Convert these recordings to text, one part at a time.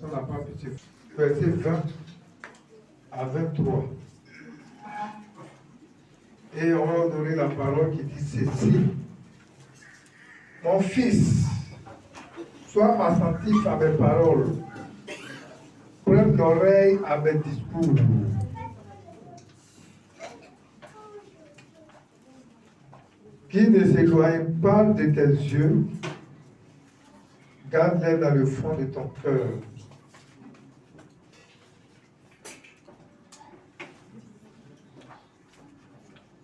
Ça n'a pas pu se faire. Verset 20 à 23. Et on va donner la parole qui dit ceci. Mon fils, sois attentif à mes paroles. Prête l'oreille à mes discours. Qui ne s'éloigne pas de tes yeux, garde-les dans le fond de ton cœur.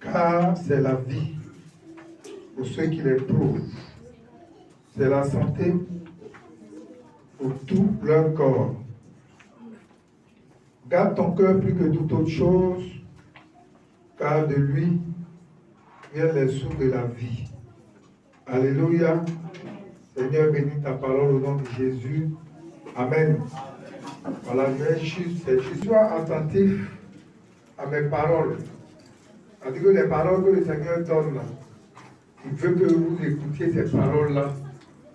Car c'est la vie pour ceux qui l'éprouvent. C'est la santé pour tout leur corps. Garde ton cœur plus que toute autre chose, car de lui viennent les sources de la vie. Alléluia. Seigneur, bénis ta parole au nom de Jésus. Amen. Voilà, je sois attentif à mes paroles. C'est-à-dire que les paroles que le Seigneur donne, là, il veut que vous écoutiez ces paroles-là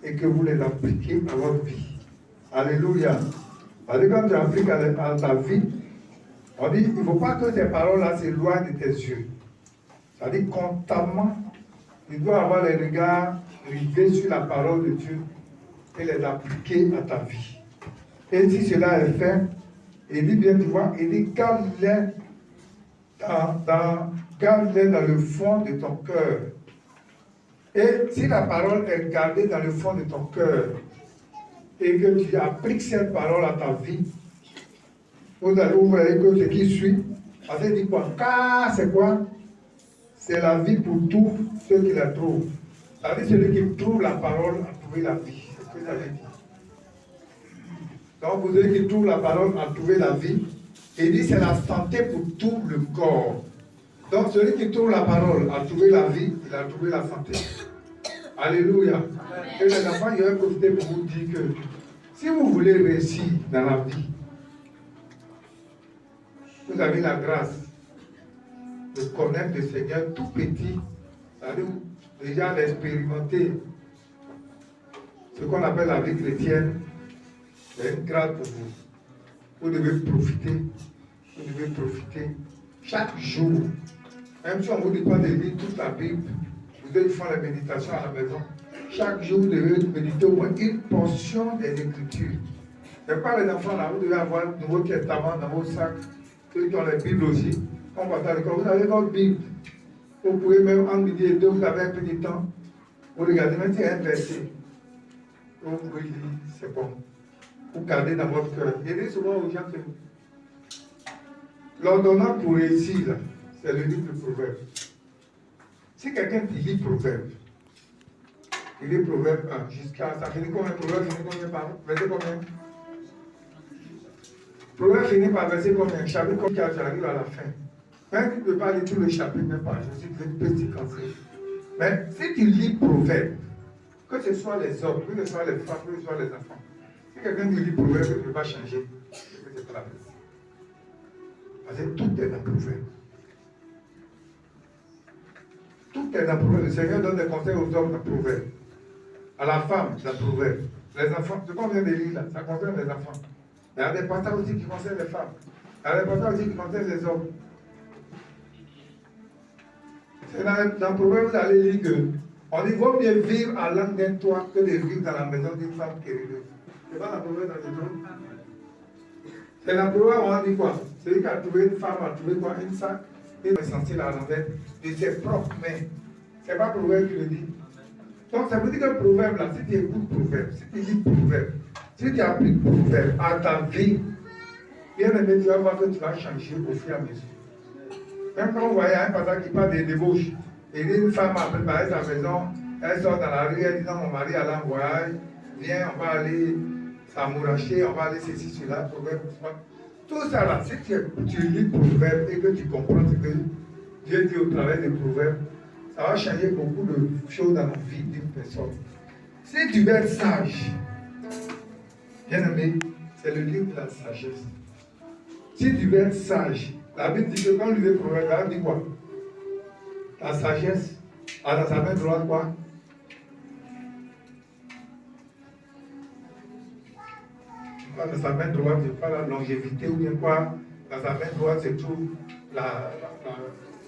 et que vous les appliquiez à votre vie. Alléluia. C'est-à-dire que quand tu appliques à ta vie, on dit, il ne faut pas que ces paroles-là s'éloignent de tes yeux. C'est-à-dire constamment, tu dois avoir les regards rivés sur la parole de Dieu et les appliquer à ta vie. Et si cela est fait, il dit bien, tu vois, il dit, garde-les dans le fond de ton cœur. Et si la parole est gardée dans le fond de ton cœur et que tu appliques cette parole à ta vie, vous allez ouvrir que ce qui suit, parce qu'il dit quoi? Car c'est quoi? C'est la vie pour tous ceux qui la trouvent. C'est-à-dire celui qui trouve la parole a trouvé la vie. C'est ce que j'avais dit. Donc, vous celui qui trouve la parole a trouvé la vie. Et il dit c'est la santé pour tout le corps. Donc, celui qui trouve la parole a trouvé la vie, il a trouvé la santé. Alléluia. Et les enfants, il va profiter pour vous dire que si vous voulez réussir dans la vie, vous avez la grâce de connaître le Seigneur tout petit, c'est-à-dire déjà d'expérimenter ce qu'on appelle la vie chrétienne. C'est une grâce pour vous. Vous devez profiter. Vous devez profiter chaque jour. Même si on ne vous dit pas de lire toute la Bible, vous devez faire la méditation à la maison. Chaque jour, vous devez méditer au moins une portion des Écritures. Mais pas les enfants là, vous devez avoir le Nouveau Testament dans vos sacs. Ceux qui ont les Bibles aussi. On va à l'école, vous avez votre Bible. Vous pouvez même en midi et deux, vous avez un petit temps. Vous regardez, même si il y a un verset. Vous pouvez lire, c'est bon. Vous gardez dans votre cœur. Je dis souvent aux gens que l'ordonnance pour réussir, c'est le livre de Proverbes. Si quelqu'un qui lit Proverbes, il lit Proverbes 1 jusqu'à ça finit combien? Proverbes finit combien par verset combien? Proverbes finit par verset combien? Chapitre combien? J'arrive à la fin. Même si tu ne peux pas lire tout le chapitre, même pas, je suis petit cancer. Mais si tu lis Proverbes, que ce soit les hommes, que ce soit les femmes, que ce soit les enfants, si quelqu'un qui lit Proverbes, il ne peut pas changer, c'est pas la peine. Parce que tout est dans Proverbes. Tout est dans Proverbes. Le Seigneur donne des conseils aux hommes dans Proverbes. À la femme dans Proverbes. Les enfants, ce qu'on vient de lire là, ça concerne les enfants. Il y a des passages aussi qui concernent les femmes. Il y a des passages aussi qui concernent les hommes. C'est dans Proverbes, vous allez lire que on dit vaut mieux vivre à l'angle d'un toit que de vivre dans la maison d'une femme quereuse. C'est pas dans Proverbes dans le monde. C'est dans Proverbes où on dit quoi? Celui qui a trouvé une femme a trouvé quoi? Une sac. Il est censé la l'envers de ses propres mains. C'est pas Proverbe qui le dit. Donc ça veut dire que Proverbe là, si tu écoutes Proverbe, si tu lis Proverbe, si tu appliques Proverbe à ta vie, bien aimé, tu vas voir que tu vas changer au fur et à mesure. Même quand vous voyez un passage qui parle de débauche, et une femme a préparé sa maison, elle sort dans la rue, elle dit non, mon mari allait en voyage, viens, on va aller s'amouracher, on va aller ceci, cela, Proverbe, tout ça là, si tu lis Proverbe et que tu comprends ce que Dieu dit au travers des Proverbes, ça va changer beaucoup de choses dans la vie d'une personne. Si tu veux être sage, bien aimé, c'est le livre de la sagesse. Si tu veux être sage, la Bible dit que quand on lit les Proverbes, la Bible dit quoi? La sagesse a dans sa main droite quoi? Dans sa main droite, je parle la longévité ou bien quoi. Dans sa main droite, se trouve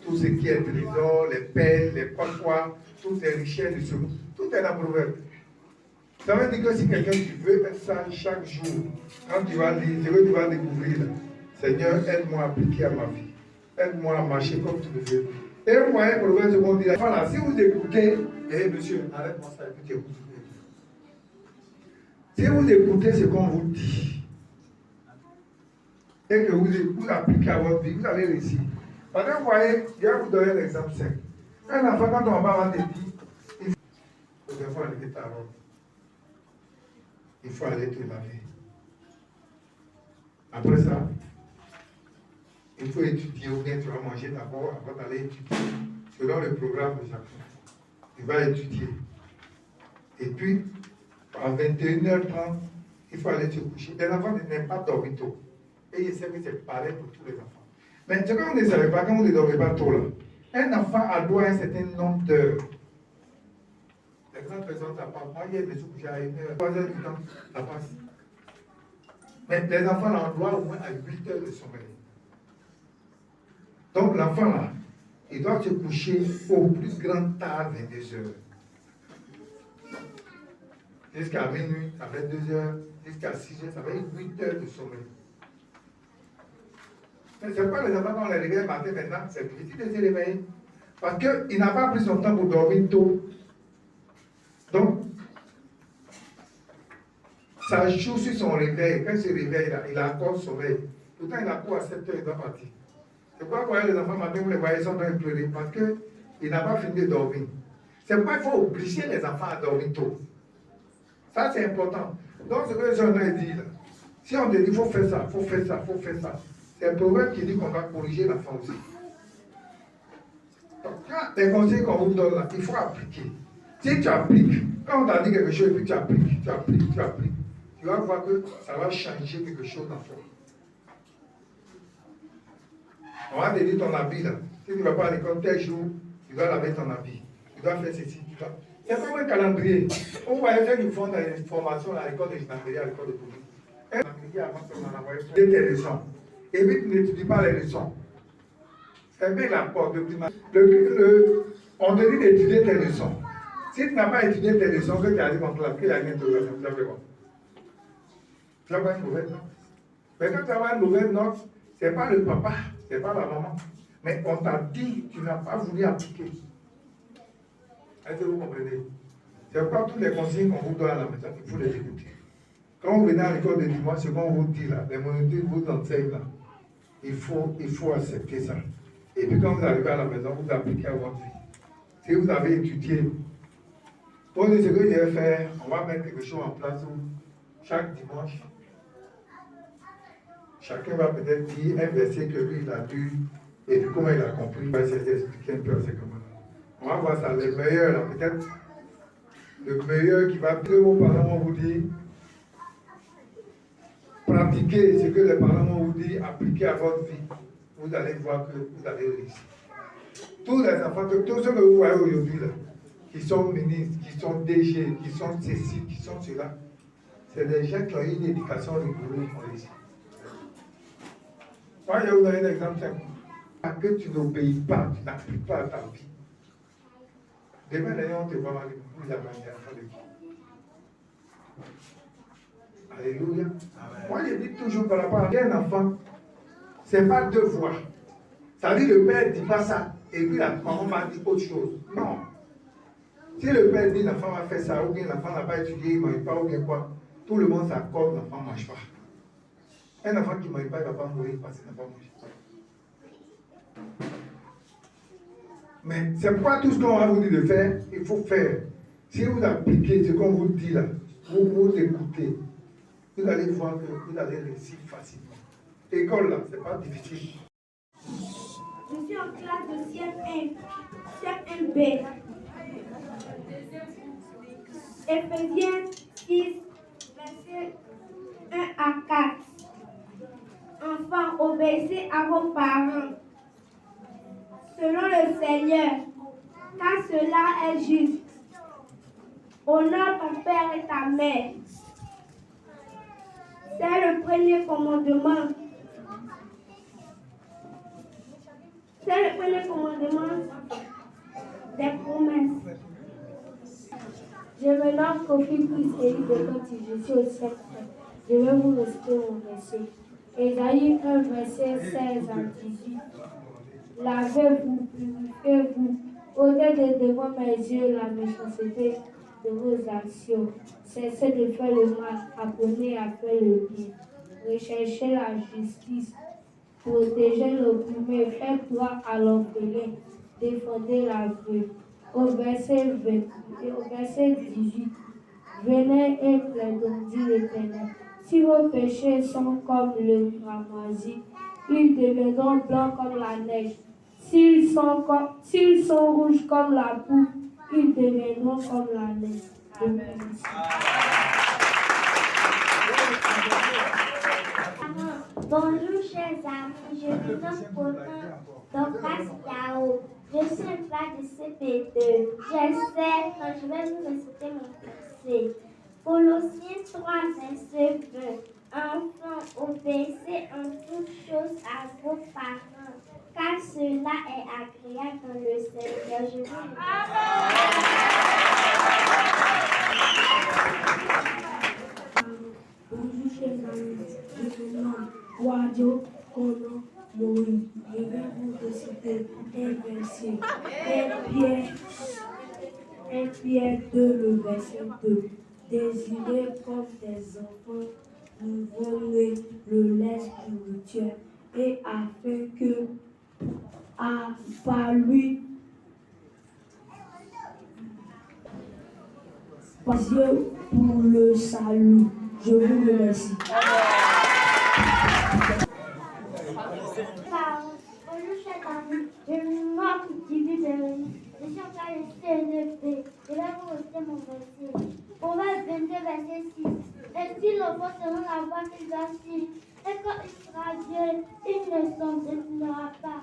tout ce qui est trésor, les perles, les quoi, toutes les richesses de ce monde. Tout est dans le proverbe. Ça veut dire que si quelqu'un qui veut faire ça chaque jour, quand tu vas lire, ce que tu vas découvrir, Seigneur, aide-moi à appliquer à ma vie. Aide-moi à marcher comme tu le veux. Et vous voyez, pour le proverbe, on dit, voilà, si vous écoutez, monsieur, arrête-moi ça, écoutez-vous. Si vous écoutez ce qu'on vous dit, et que vous appliquez à votre vie, vous allez réussir. Parce que vous voyez, je vais vous donner l'exemple simple. Un enfant, quand on va te dire, il faut aller ta robe. Il faut aller te laver. Après ça, il faut étudier ou bien tu vas manger d'abord avant d'aller étudier. Selon le programme de chacun. Tu vas étudier. Et puis, à 21h30, il faut aller se coucher. Les enfants n'aiment pas dormir tôt. Et je sais que c'est pareil pour tous les enfants. Mais ce qu'on ne savait pas, quand on ne dormait pas tôt là, un enfant a droit à un certain nombre d'heures. Les grandes personnes, ça passe. Moi, hier, je me suis couché à 1h, 3h du temps, ça passe. Mais les enfants là, ont droit au moins à 8 heures de sommeil. Donc l'enfant là, il doit se coucher au plus grand tard 22h. Jusqu'à minuit, ça fait 2 heures. Jusqu'à 6 heures, ça fait 8 heures de sommeil. Mais c'est pas les enfants quand on les réveille le matin maintenant, c'est difficile de se réveiller. Parce qu'il n'a pas pris son temps pour dormir tôt. Donc, ça joue sur son réveil. Quand il se réveille, il a encore sommeil. Pourtant, il a cours à 7 heures, il doit partir. C'est pourquoi vous voyez les enfants matin, vous les voyez, ils sont en train de pleurer. Parce qu'il n'a pas fini de dormir. C'est pourquoi il faut obliger les enfants à dormir tôt. Ça, c'est important. Donc, ce que les gens ont dit là, si on te dit, il faut faire ça, il faut faire ça, il faut faire ça, c'est un proverbe qui dit qu'on va corriger l'enfant aussi. Donc, quand les conseils qu'on vous donne là, il faut appliquer. Si tu appliques, quand on t'a dit quelque chose et puis tu appliques, tu vas voir que ça va changer quelque chose dans toi. On va te dire ton habit là. Si tu ne vas pas à l'école tel jour, tu dois laver ton habit. Tu dois faire ceci, tu dois. C'est comme un calendrier. On voyait ceux qui font des formations à l'école de gendarmerie, à l'école de police. Un calendrier avant qu'on en envoie tes leçons. Et puis tu n'étudies pas les leçons. C'est bien la porte de primaire. On te dit d'étudier tes leçons. Si tu n'as pas étudié tes leçons, que tu as dit en classe, qu'il y a une interrogation, tu vas faire quoi? Tu vas avoir une mauvaise note. Mais quand tu vas avoir une mauvaise note, ce n'est pas le papa, ce n'est pas la maman. Mais on t'a dit, tu n'as pas voulu appliquer. Est-ce que vous comprenez? C'est pas tous les conseils qu'on vous donne à la maison, il faut les écouter. Quand vous venez à l'école de dimanche, ce qu'on vous dit là, les moniteurs vous enseignent là, il faut accepter ça. Et puis quand vous arrivez à la maison, vous appliquez à votre vie. Si vous avez étudié, pour dire ce que je vais faire, on va mettre quelque chose en place où chaque dimanche, chacun va peut-être dire un verset que lui il a lu, et puis comment il a compris, il va essayer d'expliquer un peu à ses camarades. On va voir ça, les meilleurs là, peut-être le meilleur qui va dire vos parents vont vous dire, pratiquez ce que les parents vont vous dire, appliquez à votre vie. Vous allez voir que vous allez réussir. Tous les enfants, tous ceux que vous voyez aujourd'hui là, qui sont ministres, qui sont DG, qui sont ceci, qui sont cela, c'est des gens qui ont eu une éducation rigoureuse pour réussir. Moi, je vais vous donner un exemple simple. Que tu n'obéis pas, tu n'appliques pas à ta vie. Demain, d'ailleurs, on te voit mal, vous avez un enfant de qui? Alléluia. Moi, je dis toujours par rapport à un enfant, ce n'est pas deux voix. Ça veut dire le père ne dit pas ça, et puis la maman va dire autre chose. Non. Si le père dit l'enfant va faire ça, ou bien l'enfant n'a pas étudié, il ne mange pas, ou bien quoi, tout le monde s'accorde, l'enfant ne mange pas. Un enfant qui ne mange pas, il ne va pas mourir parce qu'il n'a pas mangé. Mais c'est pas tout ce qu'on va vous dire de faire, il faut faire. Si vous appliquez ce qu'on vous dit là, vous écoutez, vous allez voir que vous allez réussir facilement. L'école là, c'est pas difficile. Je suis en classe de CM1, CM1B. Éphésiens 6, versets 1 à 4. Enfants, obéissez à vos parents, selon le Seigneur, car cela est juste. Honore ton père et ta mère. C'est le premier commandement. C'est le premier commandement des promesses. Je me nomme Kofi Chris Élie de Conti, je suis au secteur. Je vais vous réciter mon verset. Ésaïe 1, verset 16 à 18. Lavez-vous, purifiez-vous, ôtez de devant mes yeux la méchanceté de vos actions. Cessez de faire le mal, apprenez à faire le bien. Recherchez la justice, protégez l'opprimé, faites droit à l'orphelin, défendez la veuve. Au verset 18, venez et plaidons, dit l'Éternel. Si vos péchés sont comme le cramoisi, ils deviendront blancs comme la neige. S'ils sont rouges comme la poudre, ils deviendront comme la neige. Bonjour chers amis, je me nomme Conan Dorcas Yao. Je suis un plat de CP2. J'essaie quand je vais vous réciter mon verset. Colossiens 3, verset 20. Enfants, obéissez en toutes choses à vos parents, car cela est agréable dans le Seigneur. Je vous Bonjour chers amis, je me nomme Wadio Kono Moïse. Je vais vous réciter un verset. 1 Pierre 2, le verset 2. Désirez comme des enfants, nous voler le lait spirituel, et afin que, par lui, Dieu pour le salut. Je vous remercie. Bonjour chers amis, je me nomme Dibu Bérénie. Je suis en train de CNFP. Je vais vous réciter mon verset. Proverbe 22, verset 6. Ainsi l'enfant selon la voie qu'il doit suivre. Et quand il sera vieux, il ne s'en détournera pas.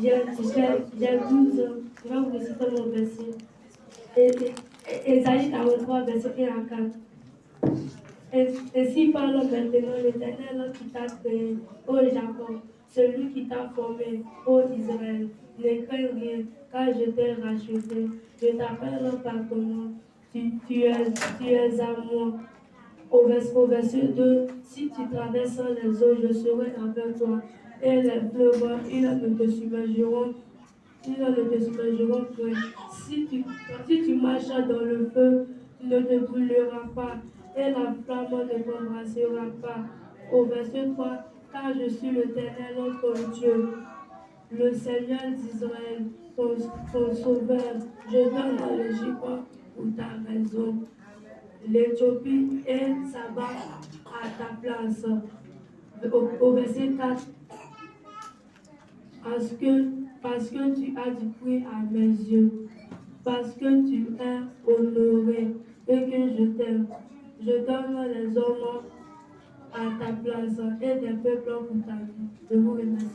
J'ai 12 ans. Je vais vous réciter mon verset. Ésaïe 43, verset 1 à 4. Ainsi parle maintenant l'Éternel qui t'a créé, ô Jacob, celui qui t'a formé, ô Israël. Ne crains rien, car je t'ai racheté. Je t'appelle par ton nom. Tu es à moi. Au verset 2, si tu traverses les eaux, je serai avec toi. Et les fleuves, ils ne te submergeront point. Si tu marches dans le feu, tu ne te brûleras pas, et la flamme ne t'embrassera pas. Au verset 3, car je suis l'Éternel, ton Dieu, le Seigneur d'Israël, ton sauveur. Je donne l'Égypte pour ta raison, l'Éthiopie et Saba à ta place. Au verset 4, parce que tu as du prix à mes yeux, parce que tu es honoré et que je t'aime. Je donne les hommes à ta place et des peuples pour ta vie. Je vous remercie.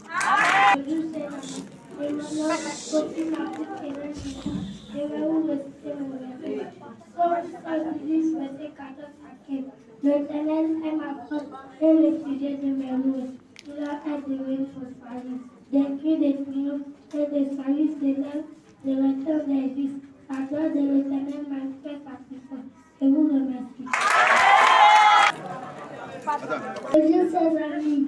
Je vais vous réciter mon verset. Somme 110, verset 14 à 15. L'Éternel est ma force et le sujet de mes louanges. Il a adoré son salut. Des cris de triomphe et de salut s'élèvent de l'auteur des justes. La gloire de l'Éternel manifeste sa puissance. Je vous remercie. Bonjour chers amis,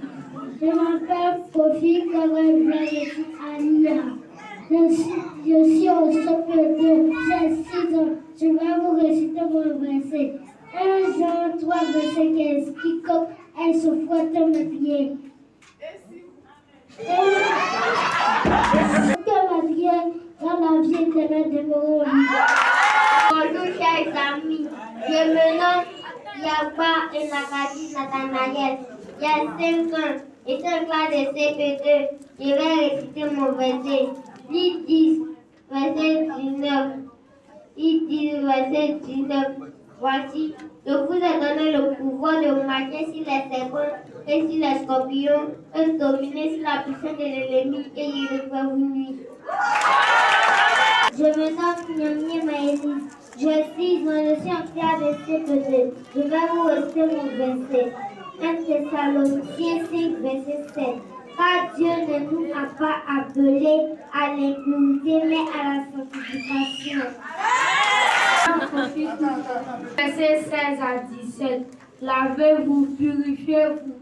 je m'appelle Kofi Kawabia, je suis Alia. Je suis au CP2, j'ai 6 ans. Je vais vous réciter mon verset. 1 Jean 3, verset 15. Quiconque elle se frotte mes pieds. Et que ma prière dans la vie éternelle demeure au lit. Bonjour chers amis, je me nomme Yagba et Nakadi Nathanaël. J'ai 5 ans et c'est un classe de CP2. Je vais réciter mon verset. Lit 10, verset 19. Lit 10, verset 19. Voici, je vous ai donné le pouvoir de marcher sur les serpents et sur les scorpions et de dominer sur la puissance de l'ennemi et il ne peut vous nuire. Je me nomme Nyamie Maëlys. Je suis en train de peut-être. Je vais vous rester mon verset. 1 Thessaloniciens 5, verset 7. Car Dieu ne nous a pas appelés à l'impureté, mais à la sanctification. Verset 16 à 17. Lavez-vous, purifiez-vous,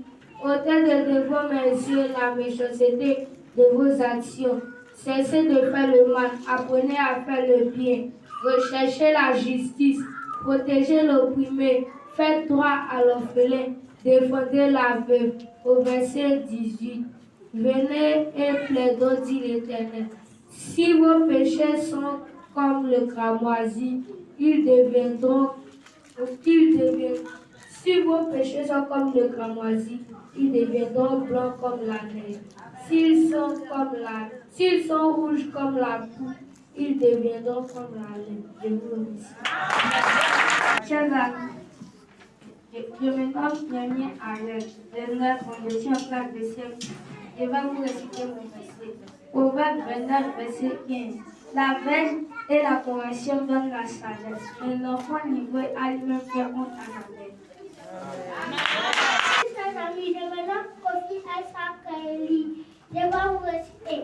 ôtez de vos yeux la méchanceté de vos actions. Cessez de faire le mal, apprenez à faire le bien. Recherchez la justice, protégez l'opprimé, faites droit à l'orphelin, défendez la veuve. Au verset 18. Venez et plaidons, dit l'Éternel. Si vos péchés sont comme le cramoisi, si vos péchés sont comme le cramoisi, ils deviendront blancs comme la neige. S'ils sont rouges comme la poux, ils deviendront comme la laine. Je vous remercie. Chers amis, je me nomme Yamien Ariel, de je suis en classe de CM. Je vais vous réciter mon verset. Proverbe 29, verset 15. La verge et la correction donnent la sagesse, mais l'enfant livré à lui-même fait honte à la mère. Chers amis, je me nomme Kofi Asa Kaeli. Je vais vous réciter.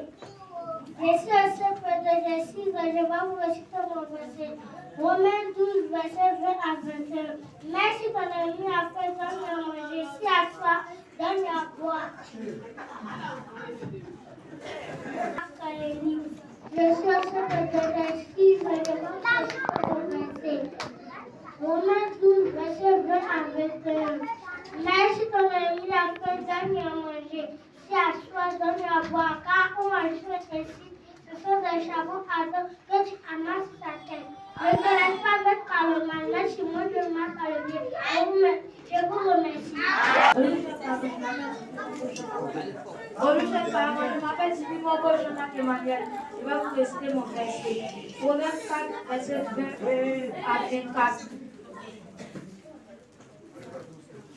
Je suis assez près de Jésus, je vais vous réciter mon verset. Romains 12, verset 20 à 21. Merci ton ami a fait, donne à manger. Si à toi, donne à boire. Je suis assez près de Jésus, je vais vous réciter mon verset. Romains 12, verset 20 à 21. Merci ton ami a fait, donne à manger. Si à toi, donne à boire. Car on mange ici. Ce sont des charbons ardents que tu amasses ta tête. Ne te laisse pas mettre par le mal, mais si moi je marche par le bien. Je vous remercie. Bonjour chers parents, je m'appelle Sylvie Mongo, Jonathan Emmanuel. Je vais vous réciter mon verset. Proverbe 4, verset 20 à 24.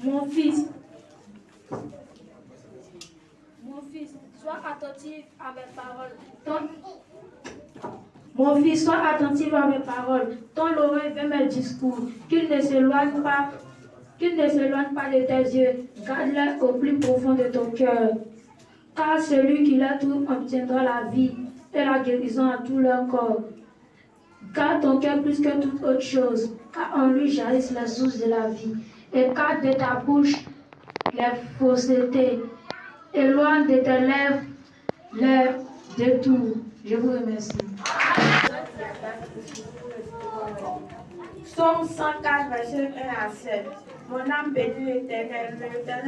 Mon fils, sois attentif à mes paroles. Mon fils, sois attentif à mes paroles. Ton l'oreille vers mes discours. Qu'il ne s'éloigne pas de tes yeux. Garde-les au plus profond de ton cœur. Car celui qui les trouve obtiendra la vie et la guérison à tout leur corps. Garde ton cœur plus que toute autre chose, car en lui jaillissent les sources de la vie. Écarte de ta bouche les faussetés. Éloigne de tes lèvres les détours. Je vous remercie. Psaume 104, verset 1 à 7. Mon âme bénit l'Éternel.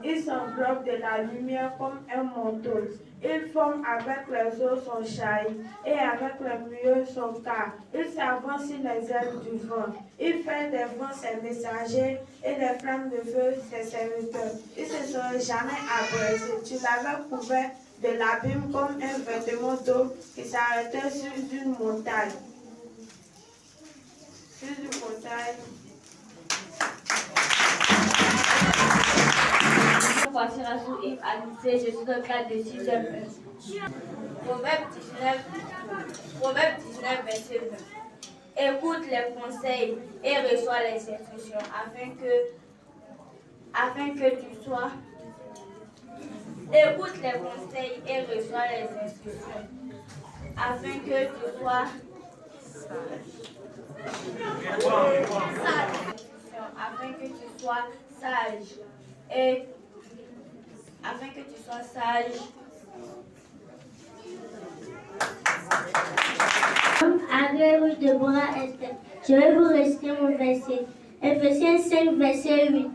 Il s'enveloppe de la lumière comme un manteau. Il forme avec les eaux son chahut et avec les murs son car. Il s'avance sur les ailes du vent. Il fait des vents ses messagers et des flammes de feu ses serviteurs. Il ne se sera jamais abrasé. Tu l'avais couvert de l'abîme comme un vêtement d'eau qui s'arrêtait sur une montagne. Voici Rassou Yves Alice, je suis dans le cadre de 6e. Proverbe 19, verset 20. Écoute les conseils et reçois les instructions afin que tu sois. Écoute les conseils et reçois les instructions afin que tu sois. Afin que tu sois sage et afin que tu sois sage. André Rouge de Bora Esther. Je vais vous réciter mon verset. Ephésiens 5, verset 8.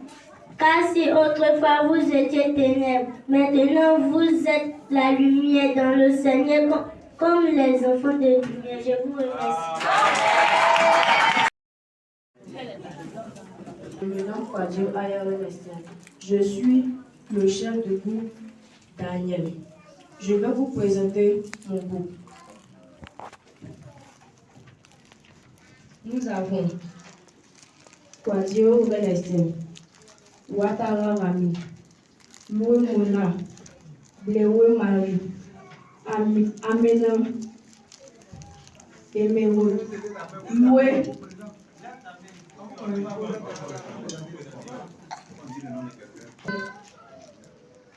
Car si autrefois vous étiez ténèbres, maintenant vous êtes la lumière dans le Seigneur comme les enfants de lumière. Je vous remercie. Je me nomme Kwadio Ayaro Esther. Je suis le chef de groupe Daniel. Je vais vous présenter mon groupe. Nous avons Kwadio Esther, Ouattara Rami, Loué Mona, Bléoué Marie, Amena Emeraude, Loué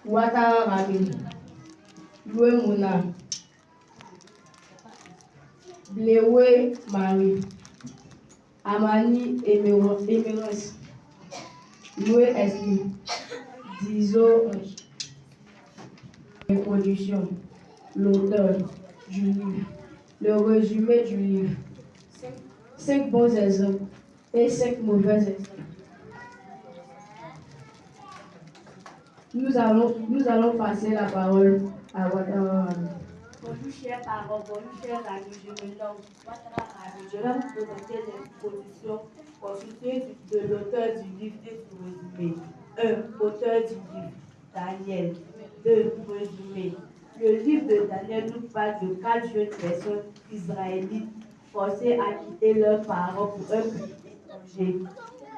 Ouattara Rami, Loué Mouna, Bléoué Marie, Amani Emerence, Loué Esli, Dizo Introduction, l'auteur du livre, le résumé du livre, 5 bons exemples et 5 mauvais exemples. Nous allons passer la parole à Ouattara Rami. Bonjour chers parents, bonjour chers amis, je me nomme Ouattara Rami. Je vais vous présenter les positions constituées de l'auteur du livre et du résumé. 1. Auteur du livre, Daniel. 2. Résumé. Le livre de Daniel nous parle de 4 jeunes personnes israélites forcées à quitter leurs parents pour un pays étranger.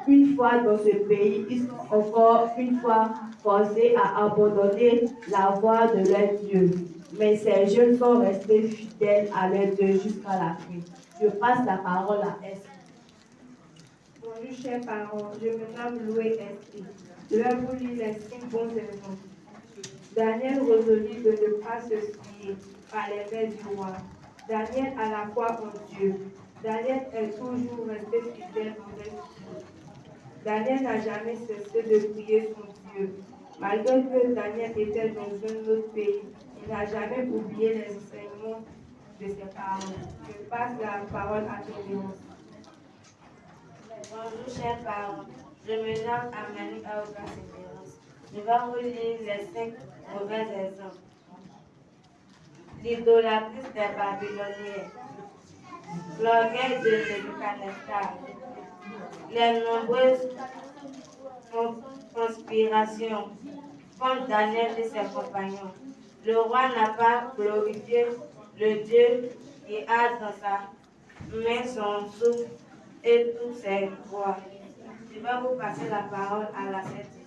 Une fois dans ce pays, ils sont encore une fois forcés à abandonner la voie de leur Dieu. Mais ces jeunes sont restés fidèles à leur Dieu jusqu'à la fin. Je passe la parole à Esther. Bonjour chers parents, je me nomme Loué Esther. Je vais vous lire les 5 bons exemples. Daniel résolut de ne pas se fier à les mains du roi. Daniel a la foi en Dieu. Daniel est toujours resté fidèle envers Dieu. Daniel n'a jamais cessé de prier son Dieu. Malgré que Daniel était dans un autre pays, il n'a jamais oublié les enseignements de ses parents. Je passe la parole à Théodore. Bonjour chers parents, je me nomme Amani Aouka Sévérance. Je vais vous lire les 5 mauvais exemples. L'idolâtrie des Babyloniens, l'orgueil de Nebuchadnezzar, les nombreuses conspirations contre Daniel et ses compagnons. Le roi n'a pas glorifié le Dieu qui a dans sa main son souffle et tous ses voix. Je vais vous passer la parole à la certitude.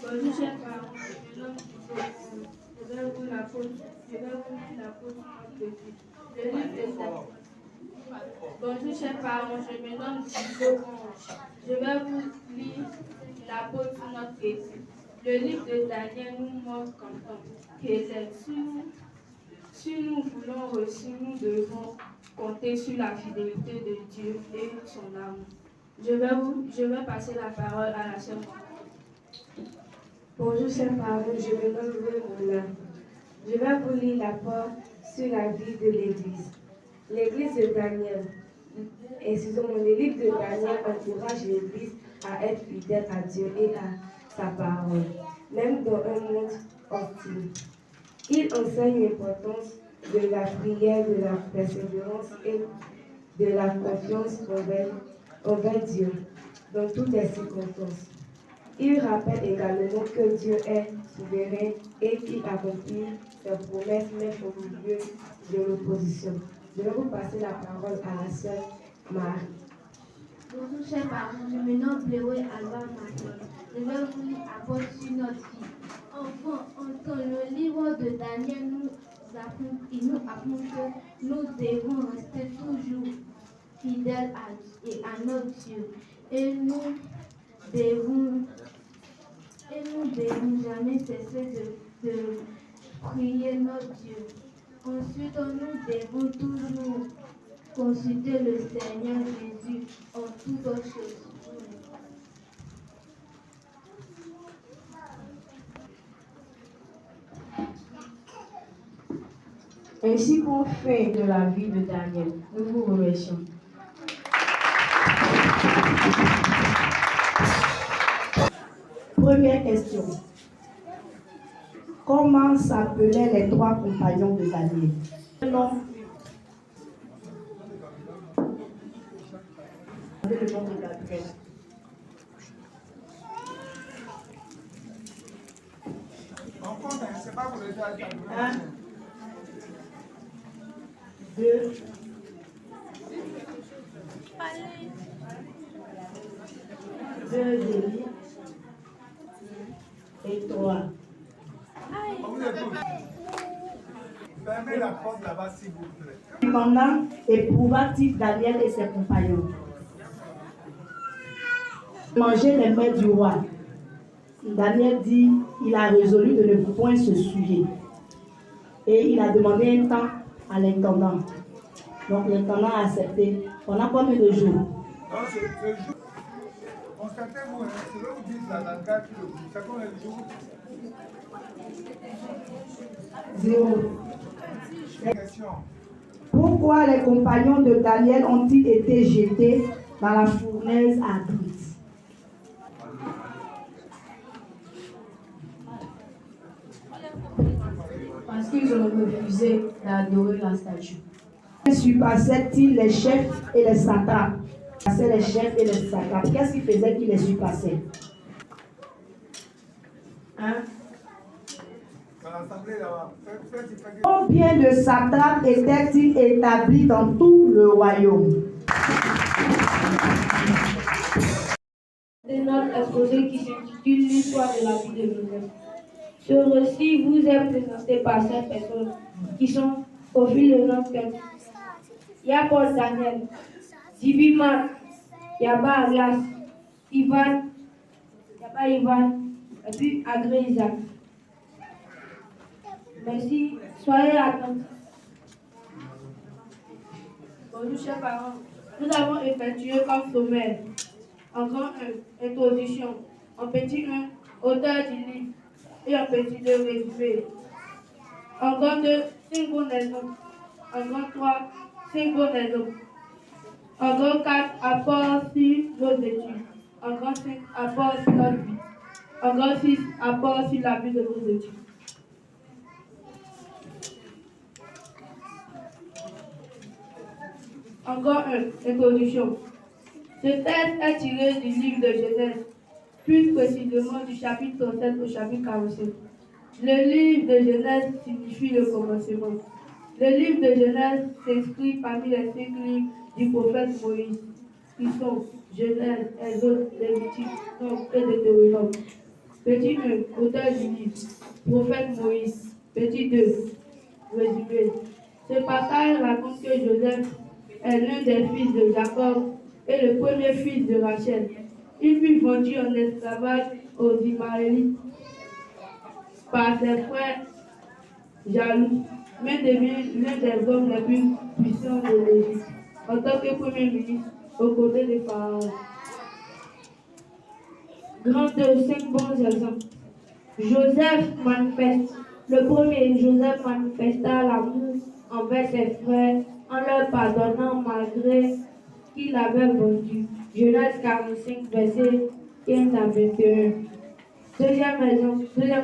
Bonjour chers parents, je me nomme Théodore. Je vais vous lire l'apôtre Petit. Le livre de Daniel. Bonjour chers parents, je me nomme Dizo. Je vais vous lire l'apôtre notre Petit. Le livre de Daniel nous montre que si nous voulons réussir, nous devons compter sur la fidélité de Dieu et son amour. Je vais passer la parole à la sœur. Bonjour chers parents, je me nomme Loué Mouna. Je vais vous lire la parole sur la vie de l'Église. L'Église de Daniel. Excusez-moi, le livre de Daniel encourage l'Église à être fidèle à Dieu et à sa parole, même dans un monde hostile. Il enseigne l'importance de la prière, de la persévérance et de la confiance envers Dieu dans toutes les circonstances. Il rappelle également que Dieu est souverain et qu'il accomplit ses promesses même au milieu de l'opposition. Je vais vous passer la parole à la sœur Marie. Bonjour chers parents, je me nomme Bléoué Alba Marie. Je vais vous lire apôtre sur notre vie. Enfin, dans le livre de Daniel, il nous apprend que nous devons rester toujours fidèles à notre Dieu. Et nous devons jamais cesser de prier notre Dieu. Ensuite, nous devons toujours consulter le Seigneur Jésus en toutes choses. Ainsi qu'on fait de la vie de Daniel. Nous vous remercions. Première question. Comment s'appelaient les 3 compagnons de Daniel? Non. Le nom de Gabriel. C'est pas pour les faire. 1, 2, 2 demi et 3. Fermez la porte là-bas s'il vous plaît. Commandant éprouva-t-il Daniel et ses compagnons? Manger les mets du roi. Daniel dit, il a résolu de ne point se souiller. Et il a demandé un temps à l'intendant. Donc l'intendant a accepté. Pendant combien de jours? Non, ce jour, constatez-vous, c'est là où dit la carte, c'est combien de jours? 0. Question. Pourquoi les compagnons de Daniel ont-ils été jetés dans la fournaise ardente? Parce qu'ils ont refusé d'adorer la statue. Surpassait-il les chefs et les satrapes? Les chefs et les satrapes. Qu'est-ce qui faisait qu'ils les surpassaient? Hein? Combien de satrapes étaient-ils établis dans tout le royaume? C'est notre exposé qui s'intitule l'histoire de la vie de Joseph. Ce récit vous est présenté par 5 personnes qui sont au fil de notre quête. Il y a Paul Daniel, Zibiman, Yaba Alias, Ivan, et puis Agré Isaac. Merci, soyez attentifs. Bonjour chers parents, nous avons effectué comme sommaire. En grand 1, introduction. En petit 1, auteur du livre. Et en petit 2, résumé. En grand 2, 5 bons exemples. En grand 3, 5 bons exemples. En grand 4, apport sur nos études. En grand 5, apport sur notre vie. En grand 6, apport sur la vie de nos études. Encore 1, introduction. Ce texte est tiré du livre de Genèse, plus précisément du chapitre 37 au chapitre 45. Le livre de Genèse signifie le commencement. Le livre de Genèse s'inscrit parmi les 5 livres du prophète Moïse, qui sont Genèse, Exode, Lévitique, Nombre et Deutéronome. Petit 1, auteur du livre, prophète Moïse. Petit 2, résumé. Ce passage raconte que Joseph est l'un des fils de Jacob et le premier fils de Rachel. Il fut vendu en esclavage aux Ismaélites par ses frères jaloux, mais devient l'un des hommes les plus puissants de l'Égypte en tant que premier ministre aux côtés de Pharaon. Grand de 5 bons exemples. Joseph manifeste. Le premier, Joseph manifesta l'amour envers ses frères en leur pardonnant malgré qu'il avait vendu. Genèse 45, verset 15 à 21. Deuxième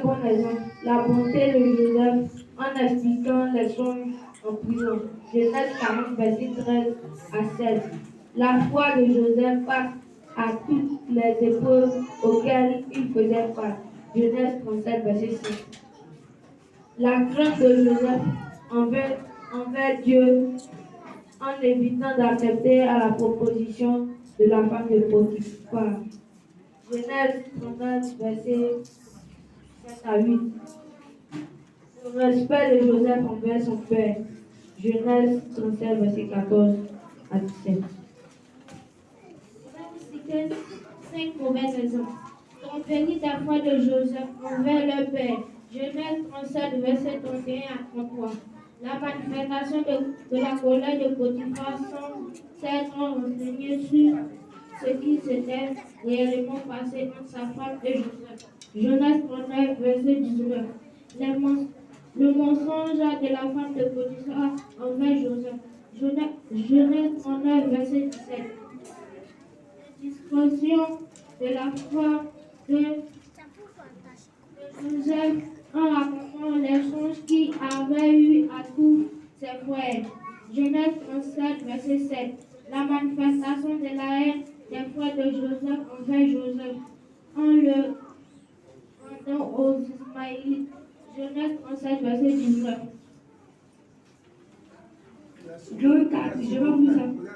bon exemple, la bonté de Joseph en expliquant les songes en prison. Genèse 40, verset 13 à 16. La foi de Joseph face à toutes les épreuves auxquelles il faisait face. Genèse 37, verset 6. La crainte de Joseph envers Dieu en évitant d'accepter à la proposition de la femme de Potiphar. Genèse 39, verset 7 à 8. Le respect de Joseph envers son père. Genèse 37, verset 14 à 17. Citer 5 mauvais exemples. Comprenez la foi de Joseph envers le père. Genèse 37, verset 31 à 33. La manifestation de la colère de Potiphar semble s'être renseignée sur ce qui s'était réellement passé entre sa femme et Joseph. Genèse 39, verset 19. Le mensonge de la femme de Potiphar envers Joseph. Genèse 39, verset 17. La discrétion de la foi de Joseph en racontant les songes qu'il avait eu à tous ses frères. Genèse 37, verset 7. La manifestation de la haine des frères de Joseph envers Joseph en le rendant aux Ismaélites. Genèse 37, verset 19. John 4, je vais vous appeler.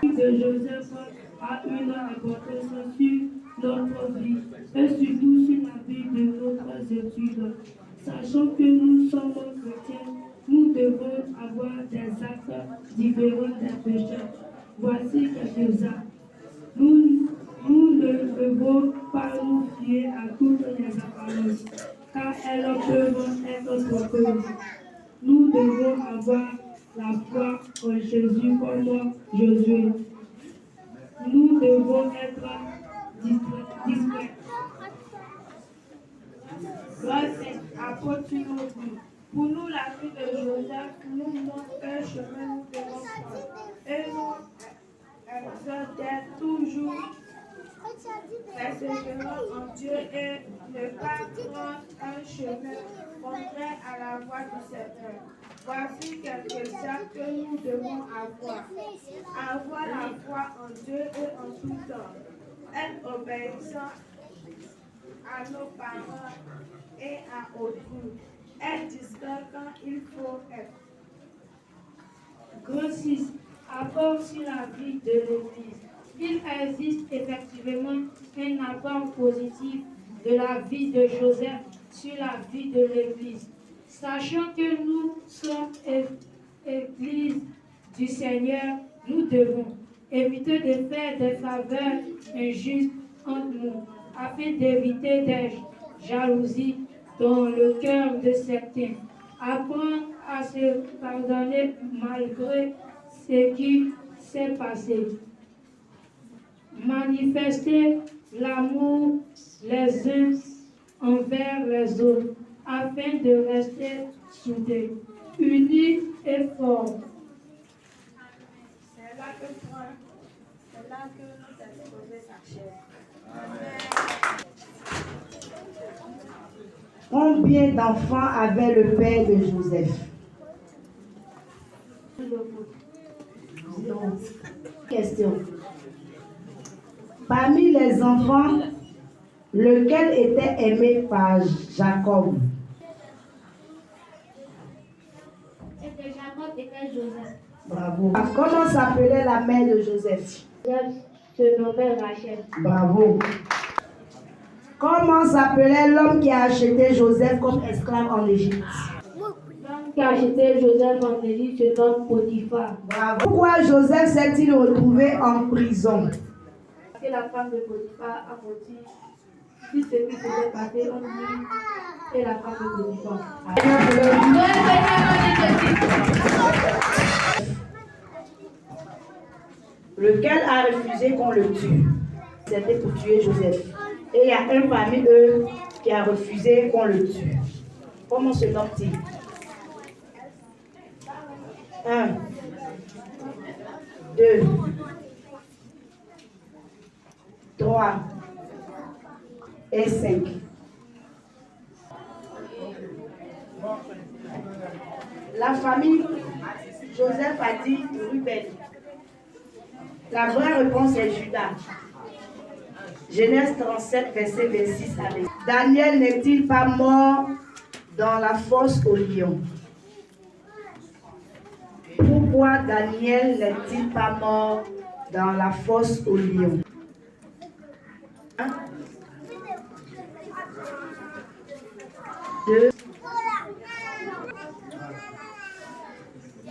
De Joseph a une importance sur notre vie et surtout sur la vie de notre études. Sachant que nous sommes chrétiens, nous devons avoir des actes différents des pécheurs. Voici quelques-uns. Nous ne devons pas nous fier à toutes les apparences, car elles peuvent être trompeuses. Nous devons avoir la foi en Jésus comme Josué. Nous devons être discrets. Grâce à apôtre Timothy. Pour nous, la vie de Joseph nous montre quel chemin nous devons prendre. Et nous exhorte d'être toujours persévérants en Dieu et ne pas prendre un chemin contraire à la voie du Seigneur. Voici quelques actes que nous devons avoir. Avoir la foi en Dieu et en tout temps. Être obéissant à nos parents et à autrui. Être discret quand il faut être. Grossiste, apport sur la vie de l'Église. Il existe effectivement un apport positif de la vie de Joseph sur la vie de l'Église. Sachant que nous sommes Église du Seigneur, nous devons éviter de faire des faveurs injustes entre nous, afin d'éviter des jalousies dans le cœur de certains. Apprendre à se pardonner malgré ce qui s'est passé. Manifester l'amour les uns envers les autres afin de rester soudés, unis et forts. C'est là que notre exposé s'achève. Combien d'enfants avait le père de Joseph? Question. Parmi les enfants, lequel était aimé par Jacob? C'était Jacob était Joseph. Bravo. Comment s'appelait la mère de Joseph? Joseph se nommait Rachel. Bravo. Comment s'appelait l'homme qui a acheté Joseph comme esclave en Égypte? L'homme qui a acheté Joseph en Égypte se nomme Potiphar. Bravo. Pourquoi Joseph s'est-il retrouvé en prison? Parce que la femme de Potiphar a menti. Si ce qui s'était passé, on dit c'est la femme de Potiphar. Lequel a refusé qu'on le tue? C'était pour tuer Joseph. Et il y a un parmi eux qui a refusé qu'on le tue. Comment se nomme-t-il? 1, 2, 3 et 5. La famille Joseph a dit Ruben. La vraie réponse est Judas. Genèse 37, verset 26 à 20. Daniel n'est-il pas mort dans la fosse aux lions? Pourquoi Daniel n'est-il pas mort dans la fosse aux lions? 1, 2,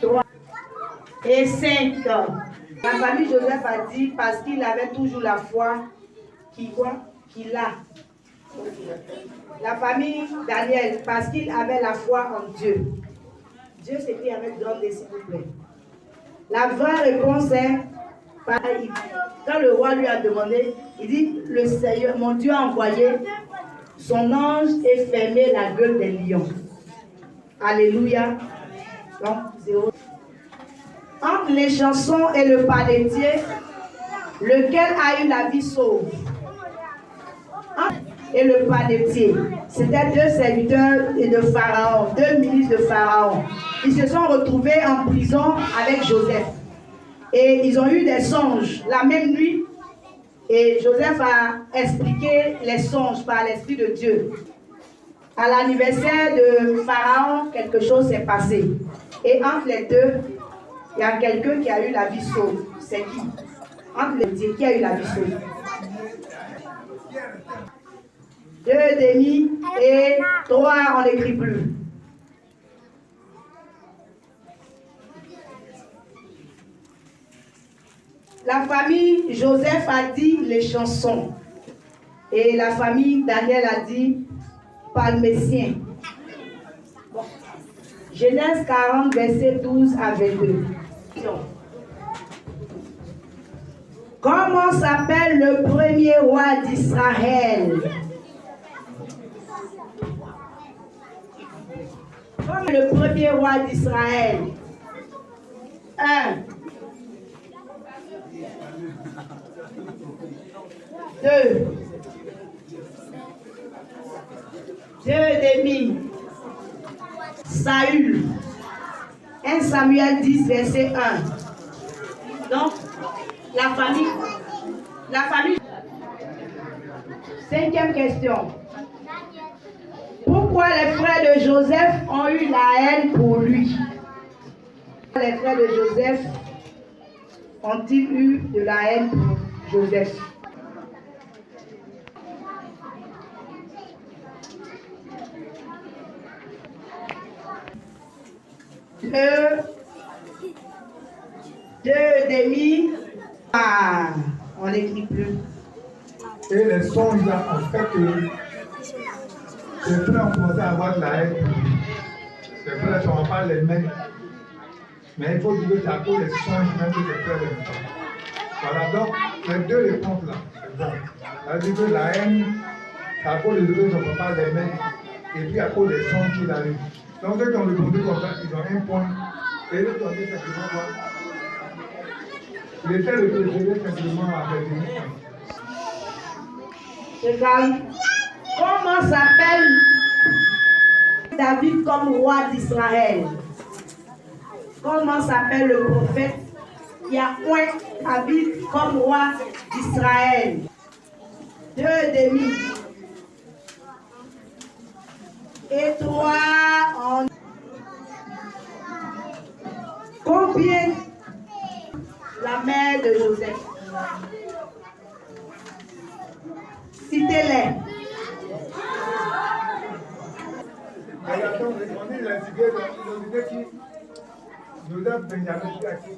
3 et 5. La famille Joseph a dit parce qu'il avait toujours la foi qu'il a. La famille Daniel, parce qu'il avait la foi en Dieu. Dieu s'écrit avec grand D, s'il vous plaît. La vraie réponse est, quand le roi lui a demandé, il dit, le Seigneur, mon Dieu a envoyé son ange et fermé la gueule des lions. Alléluia. Donc, 0. Entre les chansons et le panetier, lequel a eu la vie sauve? Et le panetier, c'était 2 serviteurs de Pharaon, 2 ministres de Pharaon. Ils se sont retrouvés en prison avec Joseph. Et ils ont eu des songes la même nuit. Et Joseph a expliqué les songes par l'Esprit de Dieu. À l'anniversaire de Pharaon, quelque chose s'est passé. Et entre les deux, il y a quelqu'un qui a eu la vie sauve. C'est qui? Entre les deux, qui a eu la vie sauve? 2 demi et 3, on n'écrit plus. La famille Joseph a dit les chansons. Et la famille Daniel a dit palmésien. Bon. Genèse 40, verset 12 à 22. Comment s'appelle le premier roi d'Israël? Comme le premier roi d'Israël. 1. 2. 2,5. Saül. 1 Samuel 10, verset 1. Donc, la famille. Cinquième question. Pourquoi les frères de Joseph ont eu la haine pour lui? Les frères de Joseph ont-ils eu de la haine pour Joseph? Deux demi. Ah, on n'écrit plus. Et les songes là ont fait que les frères ont commencé à avoir de la haine. Les frères ne sont pas les mêmes. Mais il faut dire que c'est à cause des songes même que les frères les font. Voilà, donc les deux réponses là, c'est bon. C'est-à-dire que la haine, c'est à cause des deux ne sont pas les mêmes. Et puis à cause des songes qu'il a eu. Donc ceux qui ont répondu comme ça, ils ont un point. Et eux qui ont dit simplement quoi? Il était le préféré simplement avec lui. C'est calme. Comment s'appelle David comme roi d'Israël? Comment s'appelle le prophète qui a oint David comme roi d'Israël? 2,5. Et 3 en... Combien la mère de Joseph? Citez-les. Attends, on est l'idée qui nous a Benjamin qui a qui.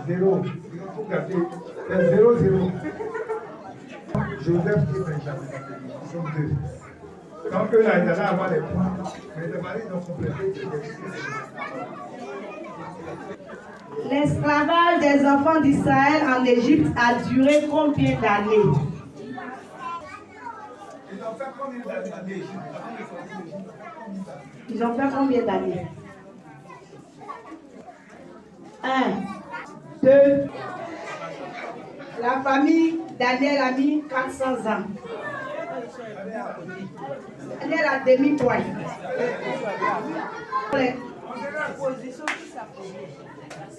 Zéro. Il faut garder. C'est 0-0. Joseph et Benjamin. Ils sont deux. Donc là, ils allaient avoir les points. Mais les maris ont complété. L'esclavage des enfants d'Israël en Égypte a duré combien d'années? Ils ont fait combien d'années? Ils ont fait combien d'années? 1, 2. La famille Daniel a mis 400 ans. Daniel a demi-point.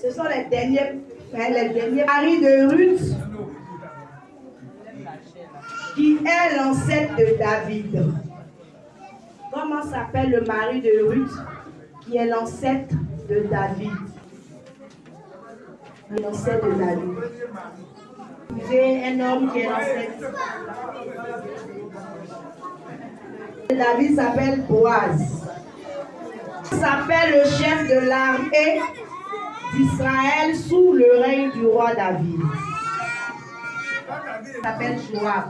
Ce sont les derniers maris de Ruth, qui est l'ancêtre de David. Comment s'appelle le mari de Ruth, qui est l'ancêtre de David? L'ancêtre de David. J'ai un homme qui est l'ancêtre. David s'appelle Boaz. S'appelle le chef de l'armée d'Israël sous le règne du roi David. Il s'appelle Joab.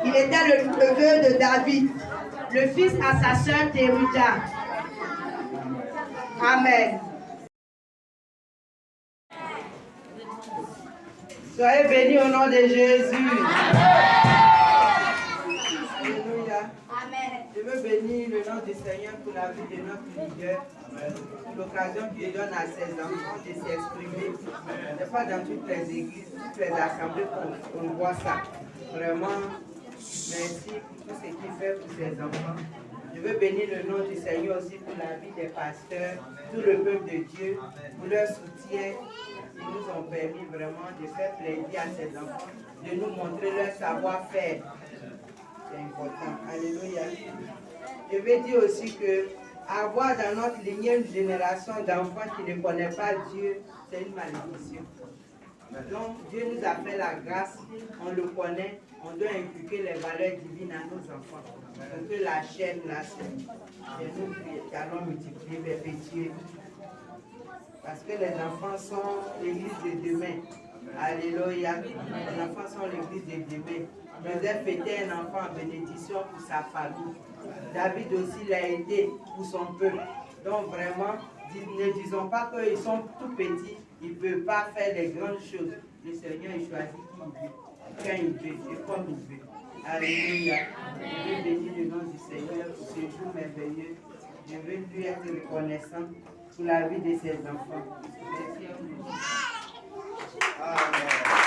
Il était le neveu de David, le fils à sa sœur Théruda. Amen. Soyez bénis au nom de Jésus. Alléluia. Amen. Je veux bénir le nom du Seigneur pour la vie de notre leader, pour l'occasion qu'il donne à ses enfants de s'exprimer. Ce n'est pas dans toutes les églises, toutes les assemblées qu'on voit ça. Vraiment, merci pour tout ce qu'il fait pour ses enfants. Je veux bénir le nom du Seigneur aussi pour la vie des pasteurs, tout le peuple de Dieu, pour leur soutien. Ils nous ont permis vraiment de faire plaisir à ces enfants, de nous montrer leur savoir-faire. C'est important. Alléluia. Je veux dire aussi que avoir dans notre lignée une génération d'enfants qui ne connaissent pas Dieu, c'est une malédiction. Donc Dieu nous a fait la grâce, on le connaît, on doit inculquer les valeurs divines à nos enfants. Parce que la chair nous la sait. C'est nous qui allons multiplier, perpétuer. Parce que les enfants sont l'église de demain. Alléluia. Les enfants sont l'église de demain. Joseph était un enfant en bénédiction pour sa famille. David aussi l'a été pour son peuple. Donc vraiment, ne disons pas qu'ils sont tout petits, ils ne peuvent pas faire des grandes choses. Le Seigneur il choisit qui il veut, quand il veut et comme il veut. Alléluia. Je veux bénir le nom du Seigneur pour ce jour merveilleux. Je veux lui être reconnaissant pour la vie de ses enfants. Merci à vous. Amen.